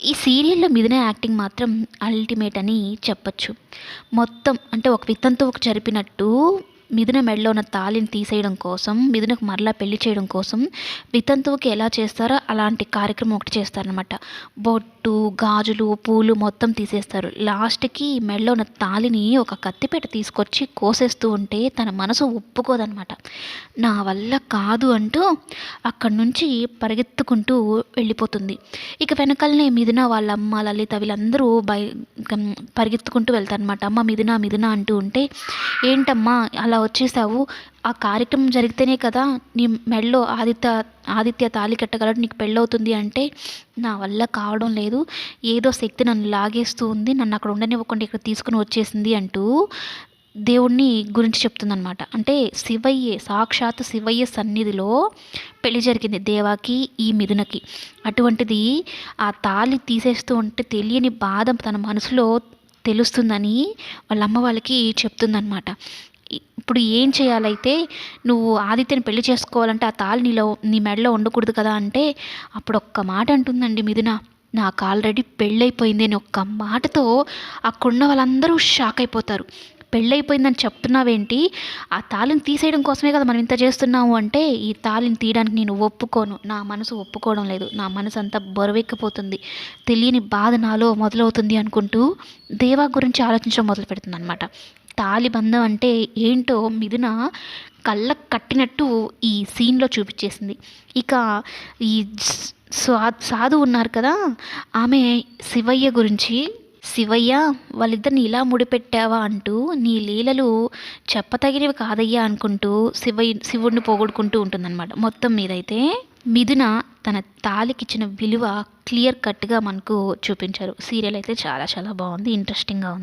ఈ సీరియల్‌లో మిథున యాక్టింగ్ మాత్రం అల్టిమేట్ అని చెప్పొచ్చు. మొత్తం అంటే ఒక వితంతువుకు జరిపినట్టు మిథున మెడలో ఉన్న తాళిని తీసేయడం కోసం, మిథునకు మరలా పెళ్లి చేయడం కోసం వితంతువుకి ఎలా చేస్తారో అలాంటి కార్యక్రమం ఒకటి చేస్తారనమాట. బొట్టు, గాజులు, పూలు మొత్తం తీసేస్తారు. లాస్ట్‌కి మెడలో ఉన్న తాళిని ఒక కత్తిపీట తీసుకొచ్చి కోసేస్తూ ఉంటే తన మనసు ఒప్పుకోదనమాట. నా వల్ల కాదు అంటూ అక్కడి నుంచి పరిగెత్తుకుంటూ వెళ్ళిపోతుంది. ఇక వెనకాలనే మిథున వాళ్ళ అమ్మ, లలిత వీళ్ళందరూ పరిగెత్తుకుంటూ వెళ్తారనమాట. అమ్మ మిథున, మిథున అంటూ ఉంటే, ఏంటమ్మా అలా వచ్చేసావు? ఆ కార్యక్రమం జరిగితేనే కదా నీ మెడలో ఆదిత్య తాళి కట్టగలడు, నీకు పెళ్ళవుతుంది అంటే, నా వల్ల కావడం లేదు, ఏదో శక్తి నన్ను లాగేస్తూ ఉంది, నన్ను అక్కడ ఉండనివ్వకుండా ఇక్కడ తీసుకుని వచ్చేసింది అంటూ దేవుడిని గురించి చెప్తుందనమాట. అంటే సాక్షాత్ శివయ్య సన్నిధిలో పెళ్లి జరిగింది దేవాకి, ఈ మిథునకి. అటువంటిది ఆ తాళి తీసేస్తూ ఉంటే తెలియని బాధ తన మనసులో తెలుస్తుందని వాళ్ళ అమ్మ వాళ్ళకి చెప్తుందనమాట. ఇప్పుడు ఏం చేయాలైతే, నువ్వు ఆదిత్యని పెళ్లి చేసుకోవాలంటే ఆ తాళి నీ మెడలో ఉండకూడదు కదా అంటే, అప్పుడు ఒక్క మాట అంటుందండి మిథున, నాకు ఆల్రెడీ పెళ్ళైపోయింది అని ఒక్క మాటతో అక్కడున్న వాళ్ళందరూ షాక్ అయిపోతారు. పెళ్ళైపోయిందని చెప్తున్నావేంటి? ఆ తాళిని తీసేయడం కోసమే కదా మనం ఇంత చేస్తున్నాము అంటే, ఈ తాళిని తీయడానికి నేను ఒప్పుకోను, నా మనసు ఒప్పుకోవడం లేదు, నా మనసు అంతా బరువెక్కిపోతుంది, తెలియని బాధ నాలో మొదలవుతుంది అనుకుంటూ దేవా గురించి ఆలోచించడం మొదలు పెడుతుందన్నమాట. తాళి బంధం అంటే ఏంటో మిథున కళ్ళకు కట్టినట్టు ఈ సీన్లో చూపించేసింది. ఇక ఈ సాధు ఉన్నారు కదా, ఆమె శివయ్య గురించి, శివయ్య వాళ్ళిద్దరిని ఇలా ముడిపెట్టావా అంటూ, నీ లీలలు చెప్పతగినవి కాదయ్యా అనుకుంటూ శివుడిని పోగొడుకుంటూ ఉంటుందన్నమాట. మొత్తం మీదైతే మిథున తన తాళికిచ్చిన విలువ క్లియర్ కట్గా మనకు చూపించారు. సీరియల్ అయితే చాలా చాలా బాగుంది, ఇంట్రెస్టింగ్గా ఉంది.